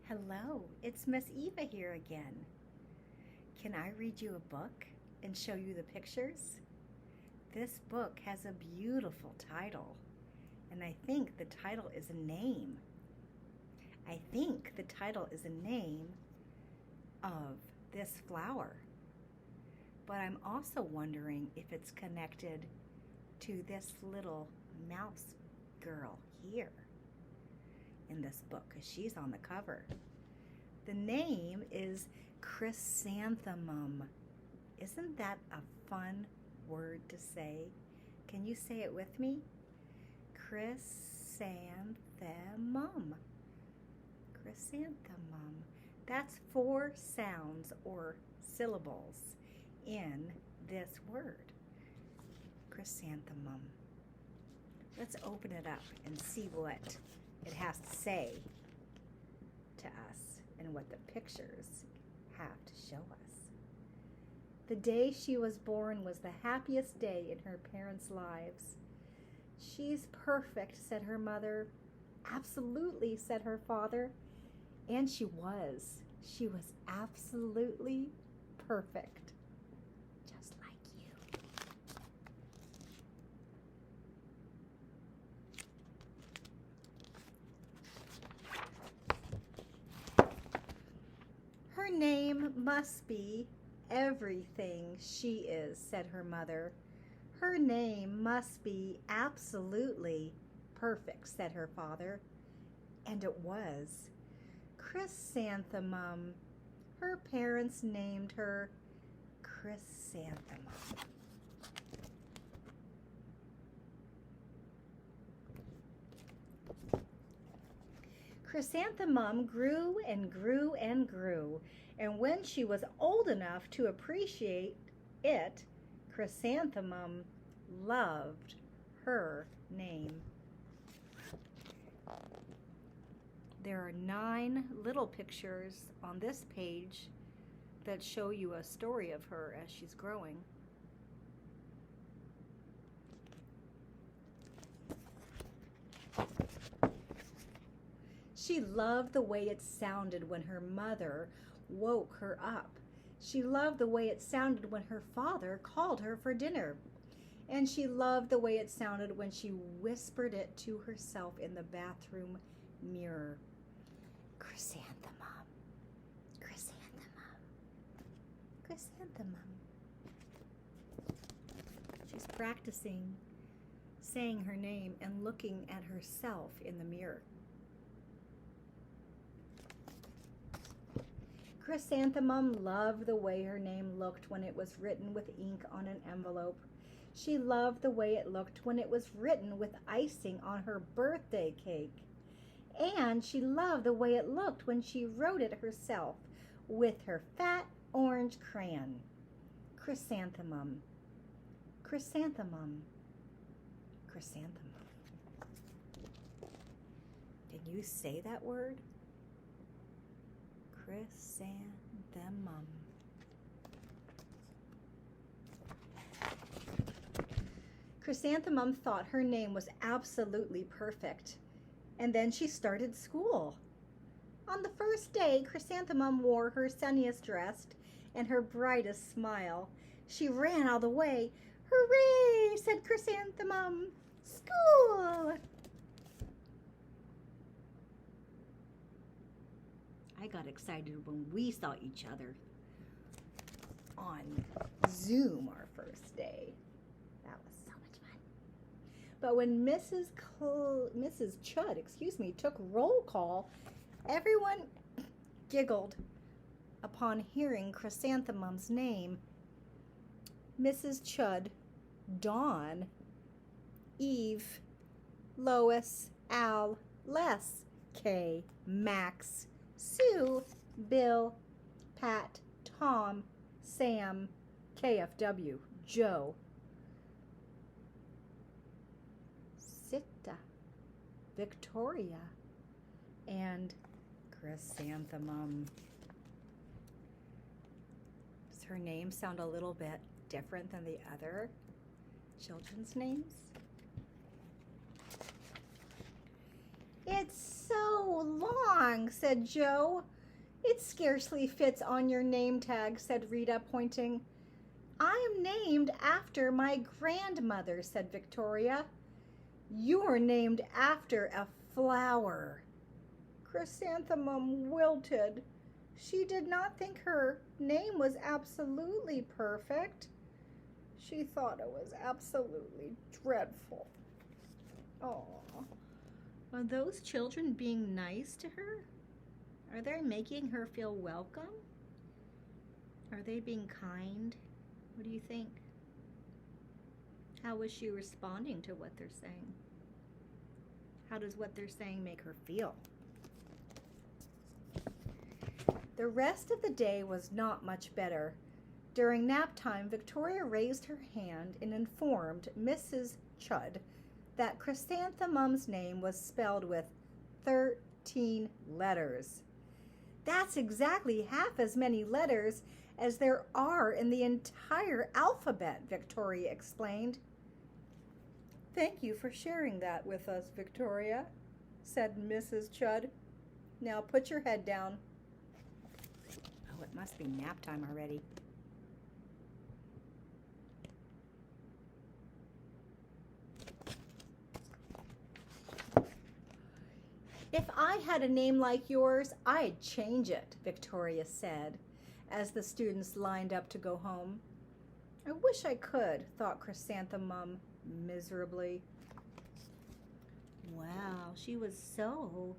Hello, it's Miss Eva here again. Can I read you a book and show you the pictures? This book has a beautiful title, and I think the title is a name. I think the title is a name of this flower, but I'm also wondering if it's connected to this little mouse girl here in this book, because she's on the cover. The name is Chrysanthemum. Isn't that a fun word to say? Can you say it with me? Chrysanthemum. Chrysanthemum. That's 4 sounds or syllables in this word. Chrysanthemum. Let's open it up and see what it has to say to us and what the pictures have to show us. The day she was born was the happiest day in her parents' lives. She's perfect, said her mother. Absolutely, said her father. And she was. She was absolutely perfect. Just like you. Her name must be everything she is, said her mother. Her name must be absolutely perfect, said her father. And it was. Chrysanthemum. Her parents named her Chrysanthemum. Chrysanthemum grew and grew and grew, and when she was old enough to appreciate it, Chrysanthemum loved her name. There are 9 little pictures on this page that show you a story of her as she's growing. She loved the way it sounded when her mother woke her up. She loved the way it sounded when her father called her for dinner. And she loved the way it sounded when she whispered it to herself in the bathroom mirror. Chrysanthemum, chrysanthemum, chrysanthemum. She's practicing saying her name and looking at herself in the mirror. Chrysanthemum loved the way her name looked when it was written with ink on an envelope. She loved the way it looked when it was written with icing on her birthday cake. And she loved the way it looked when she wrote it herself with her fat orange crayon. Chrysanthemum, chrysanthemum, chrysanthemum. Can you say that word? Chrysanthemum. Chrysanthemum thought her name was absolutely perfect. And then she started school. On the first day, Chrysanthemum wore her sunniest dress and her brightest smile. She ran all the way. Hooray, said Chrysanthemum. School! I got excited when we saw each other on Zoom our first day. That was so much fun. But when Mrs. Chud, took roll call, everyone giggled upon hearing Chrysanthemum's name. Mrs. Chud, Dawn, Eve, Lois, Al, Les, Kay, Max, Sue, Bill, Pat, Tom, Sam, KFW, Joe, Sita, Victoria, and Chrysanthemum. Does her name sound a little bit different than the other children's names? It's so so long, said Joe. It scarcely fits on your name tag, said Rita, pointing. I am named after my grandmother, said Victoria. You're named after a flower. Chrysanthemum wilted. She did not think her name was absolutely perfect. She thought it was absolutely dreadful. Oh, are those children being nice to her? Are they making her feel welcome? Are they being kind? What do you think? How is she responding to what they're saying? How does what they're saying make her feel? The rest of the day was not much better. During nap time, Victoria raised her hand and informed Mrs. Chudd that Chrysanthemum's name was spelled with 13 letters. That's exactly half as many letters as there are in the entire alphabet, Victoria explained. Thank you for sharing that with us, Victoria, said Mrs. Chudd. Now put your head down. Oh, it must be nap time already. If I had a name like yours, I'd change it, Victoria said, as the students lined up to go home. I wish I could, thought Chrysanthemum miserably. Wow, she was so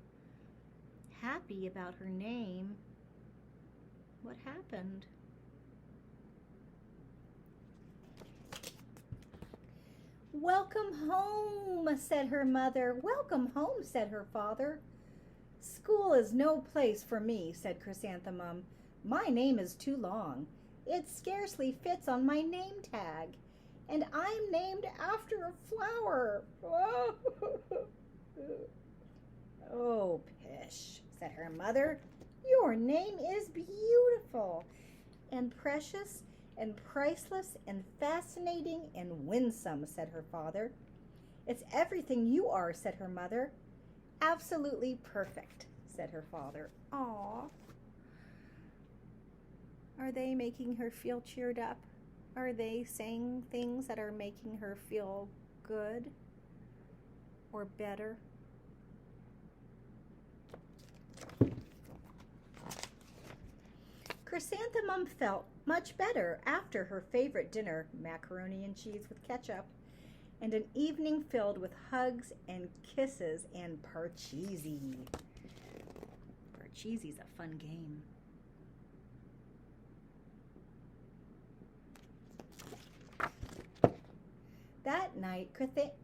happy about her name. What happened? Welcome home, said her mother. Welcome home, said her father. School is no place for me, said Chrysanthemum. My name is too long. It scarcely fits on my name tag. And I'm named after a flower. Oh, pish, said her mother. Your name is beautiful and precious and priceless and fascinating and winsome, said her father. It's everything you are, said her mother. Absolutely perfect, said her father. Aw. Are they making her feel cheered up? Are they saying things that are making her feel good or better? Chrysanthemum felt much better after her favorite dinner, macaroni and cheese with ketchup, and an evening filled with hugs and kisses and parcheesi. Parcheesi's a fun game. That night,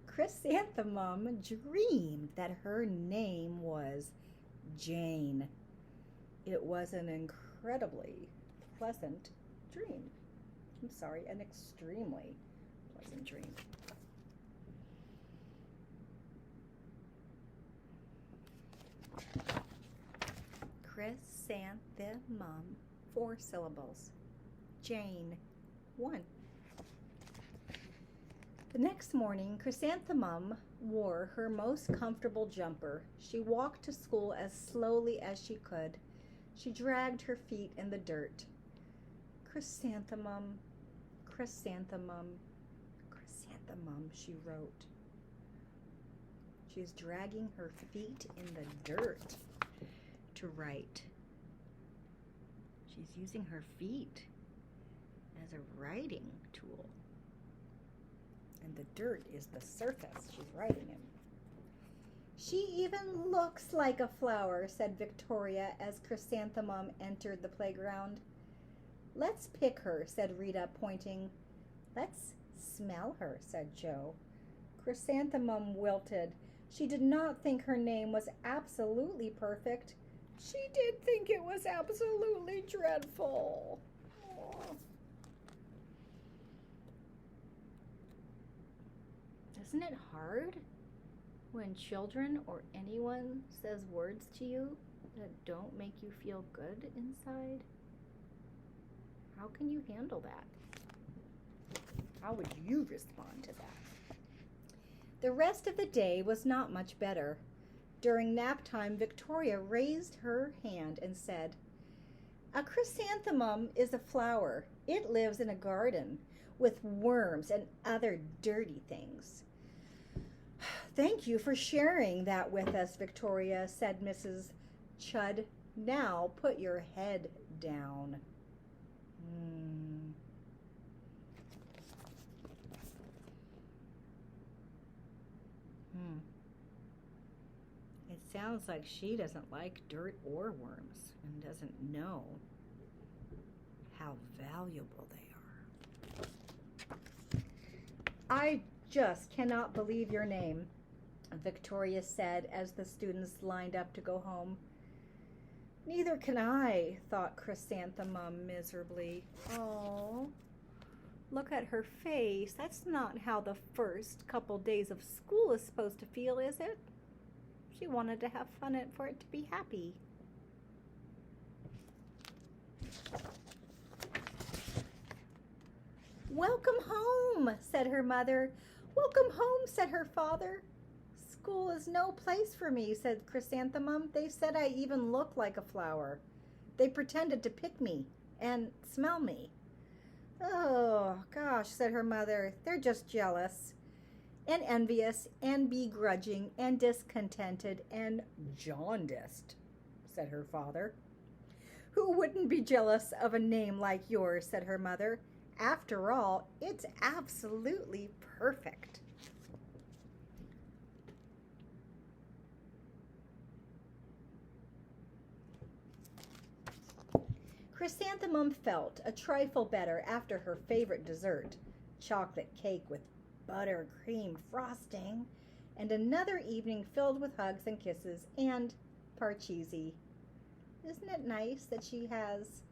Chrysanthemum dreamed that her name was Jane. It was an incredibly pleasant dream. I'm sorry, an extremely pleasant dream. Chrysanthemum, 4 syllables. Jane, 1. The next morning, Chrysanthemum wore her most comfortable jumper. She walked to school as slowly as she could. She dragged her feet in the dirt. Chrysanthemum, chrysanthemum, chrysanthemum, she wrote. She's dragging her feet in the dirt to write. She's using her feet as a writing tool. And the dirt is the surface she's writing in. She even looks like a flower, said Victoria as Chrysanthemum entered the playground. Let's pick her, said Rita, pointing. Let's smell her, said Joe. Chrysanthemum wilted. She did not think her name was absolutely perfect. She did think it was absolutely dreadful. Aww. Isn't it hard when children or anyone says words to you that don't make you feel good inside? How can you handle that? How would you respond to that? The rest of the day was not much better. During nap time, Victoria raised her hand and said, "A chrysanthemum is a flower. It lives in a garden with worms and other dirty things." "Thank you for sharing that with us, Victoria," said Mrs. Chudd. "Now put your head down." It sounds like she doesn't like dirt or worms and doesn't know how valuable they are. "I just cannot believe your name," Victoria said as the students lined up to go home. "Neither can I," thought Chrysanthemum miserably. "Oh, look at her face. That's not how the first couple days of school is supposed to feel, is it? She wanted to have fun and for it to be happy." "Welcome home," said her mother. "Welcome home," said her father. "School is no place for me," said Chrysanthemum. "They said I even look like a flower. They pretended to pick me and smell me." "Oh, gosh," said her mother. "They're just jealous and envious and begrudging and discontented and jaundiced," said her father. "Who wouldn't be jealous of a name like yours?" said her mother. "After all, it's absolutely perfect." Chrysanthemum felt a trifle better after her favorite dessert, chocolate cake with buttercream frosting, and another evening filled with hugs and kisses and parcheesi. Isn't it nice that she has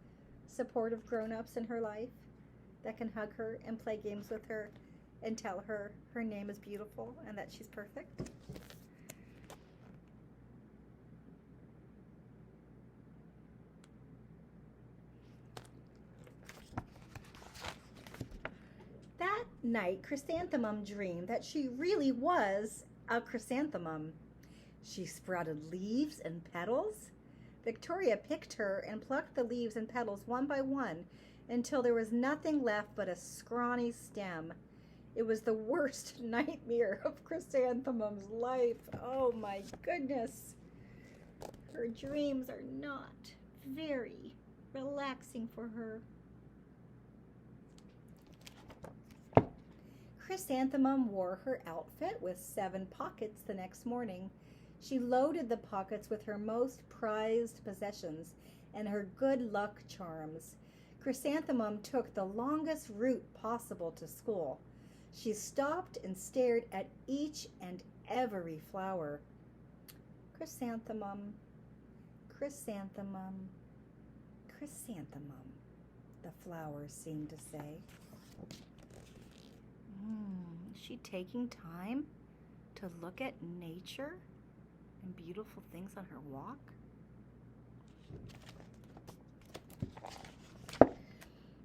supportive grown-ups in her life that can hug her and play games with her and tell her her name is beautiful and that she's perfect? That night, Chrysanthemum dreamed that she really was a chrysanthemum. She sprouted leaves and petals. Victoria picked her and plucked the leaves and petals one by one until there was nothing left but a scrawny stem. It was the worst nightmare of Chrysanthemum's life. Oh my goodness. Her dreams are not very relaxing for her. Chrysanthemum wore her outfit with 7 pockets the next morning. She loaded the pockets with her most prized possessions and her good luck charms. Chrysanthemum took the longest route possible to school. She stopped and stared at each and every flower. "Chrysanthemum, chrysanthemum, chrysanthemum," the flowers seemed to say. Is she taking time to look at nature and beautiful things on her walk?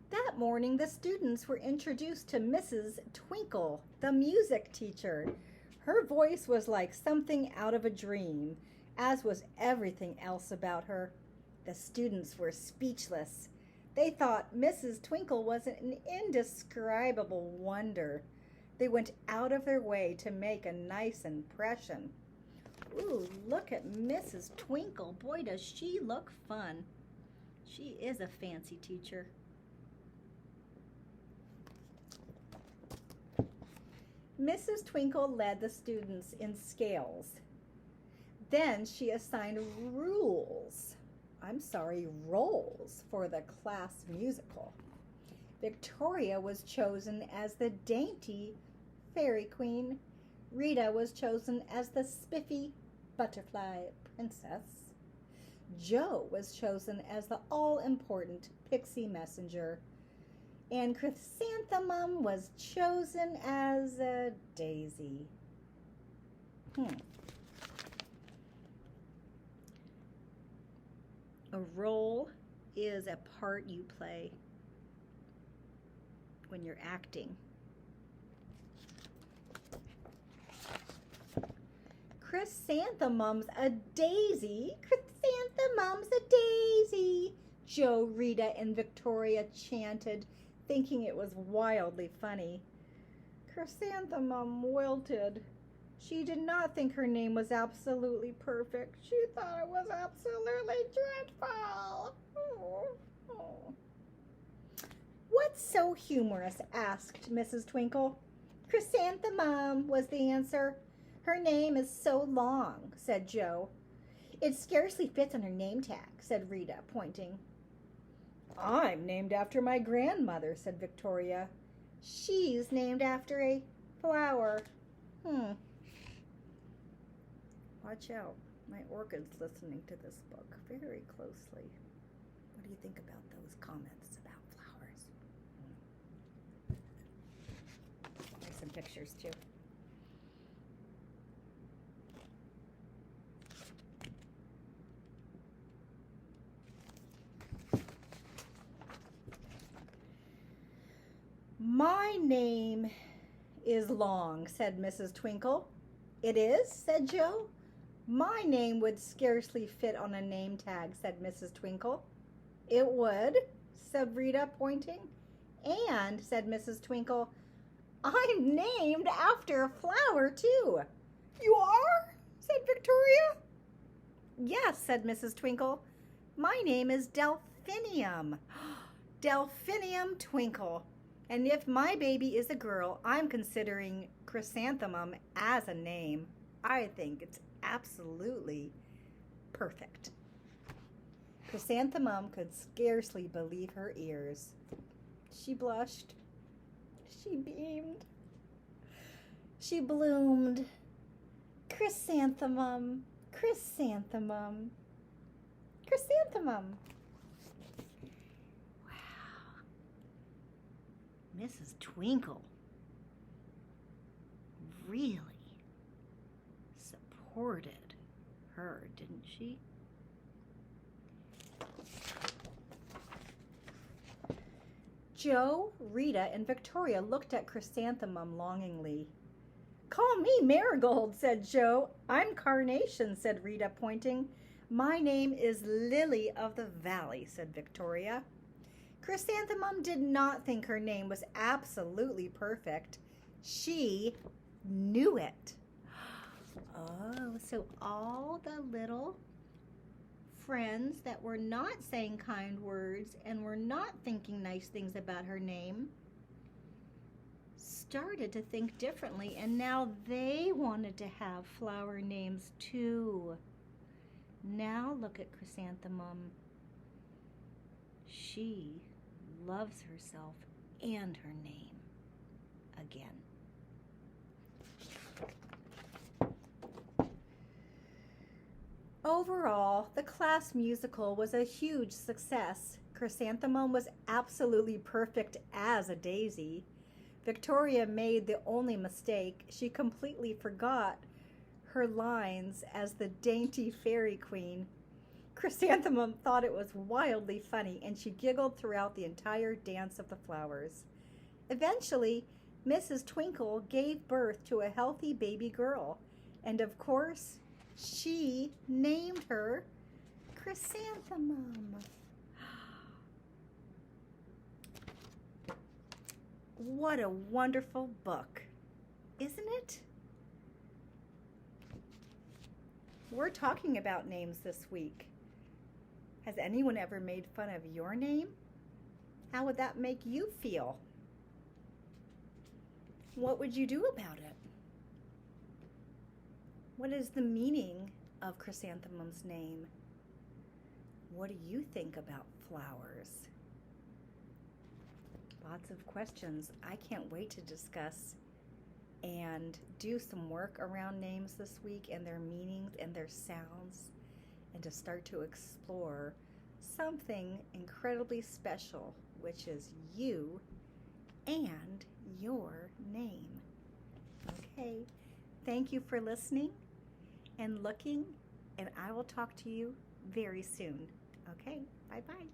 That morning, the students were introduced to Mrs. Twinkle, the music teacher. Her voice was like something out of a dream, as was everything else about her. The students were speechless. They thought Mrs. Twinkle was an indescribable wonder. They went out of their way to make a nice impression. "Ooh, look at Mrs. Twinkle. Boy, does she look fun. She is a fancy teacher." Mrs. Twinkle led the students in scales. Then she assigned roles for the class musical. Victoria was chosen as the dainty fairy queen. Rita was chosen as the spiffy butterfly princess. Jo was chosen as the all-important pixie messenger. And Chrysanthemum was chosen as a daisy. A role is a part you play when you're acting. Chrysanthemum's a daisy. Chrysanthemum's a daisy, Joe, Rita, and Victoria chanted, thinking it was wildly funny. Chrysanthemum wilted. She did not think her name was absolutely perfect. She thought it was absolutely dreadful. Oh. What's so humorous? Asked Mrs. Twinkle. Chrysanthemum, was the answer. Her name is so long, said Joe. It scarcely fits on her name tag, said Rita, pointing. I'm named after my grandmother, said Victoria. She's named after a flower. Watch out. My orchid's listening to this book very closely. What do you think about those comments about flowers? There's some pictures too. My name is long, said Mrs. Twinkle. It is, said Joe. My name would scarcely fit on a name tag, said Mrs. Twinkle. It would, said Rita, pointing. And, said Mrs. Twinkle, I'm named after a flower, too. You are? Said Victoria. Yes, said Mrs. Twinkle. My name is Delphinium. Delphinium Twinkle. And if my baby is a girl, I'm considering Chrysanthemum as a name. I think it's absolutely perfect. Chrysanthemum could scarcely believe her ears. She blushed. She beamed. She bloomed. Chrysanthemum, chrysanthemum, chrysanthemum. Wow. Mrs. Twinkle really supported her, didn't she? Joe, Rita, and Victoria looked at Chrysanthemum longingly. Call me Marigold, said Joe. I'm Carnation, said Rita, pointing. My name is Lily of the Valley, said Victoria. Chrysanthemum did not think her name was absolutely perfect. She knew it. Oh, so all the little friends that were not saying kind words and were not thinking nice things about her name started to think differently, and now they wanted to have flower names too. Now look at Chrysanthemum. She loves herself and her name again. Overall, the class musical was a huge success. Chrysanthemum was absolutely perfect as a daisy. Victoria made the only mistake. She completely forgot her lines as the dainty fairy queen. Chrysanthemum thought it was wildly funny, and she giggled throughout the entire dance of the flowers. Eventually, Mrs. Twinkle gave birth to a healthy baby girl, and of course, she named her Chrysanthemum. What a wonderful book, isn't it? We're talking about names this week. Has anyone ever made fun of your name? How would that make you feel? What would you do about it? What is the meaning of Chrysanthemum's name? What do you think about flowers? Lots of questions. I can't wait to discuss and do some work around names this week and their meanings and their sounds, and to start to explore something incredibly special, which is you and your name. Okay, thank you for listening and looking, and I will talk to you very soon. Okay, bye-bye.